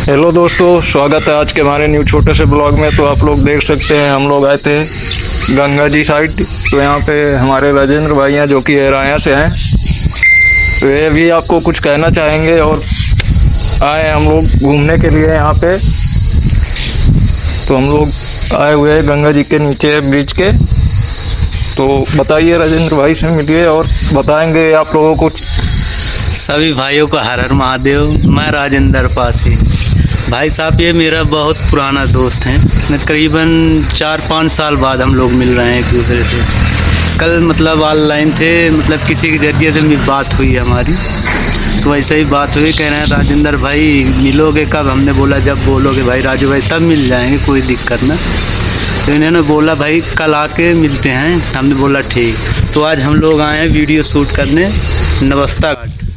Hello दोस्तों, स्वागत है आज के हमारे न्यू छोटे से ब्लॉग में। तो आप लोग देख सकते हैं हम लोग आए थे गंगा जी साइड। तो यहाँ पे हमारे राजेंद्र भाई हैं जो कि राया से हैं। तो ये भी आपको कुछ कहना चाहेंगे और आए हम लोग घूमने के लिए यहाँ पे। तो हम लोग आए हुए हैं गंगा जी के नीचे ब्रिज के। तो बताइए, राजेंद्र भाई से मिलिए और बताएंगे आप लोगों को। सभी भाइयों को हर हर महादेव। मैं राजेंद्र पासी भाई साहब, ये मेरा बहुत पुराना दोस्त है। तकरीबन 4-5 साल बाद हम लोग मिल रहे हैं एक दूसरे से। कल मतलब ऑनलाइन थे, मतलब किसी के जरिए से बात हुई हमारी। तो ऐसे ही बात हुई, कह रहे हैं राजेंद्र भाई मिलोगे कब? हमने बोला जब बोलोगे भाई राजू भाई तब मिल जाएंगे, कोई दिक्कत ना। तो इन्होंने बोला भाई कल आके मिलते हैं। हमने बोला ठीक। तो आज हम लोग आए हैं वीडियो शूट करने नाउबस्ता घाट।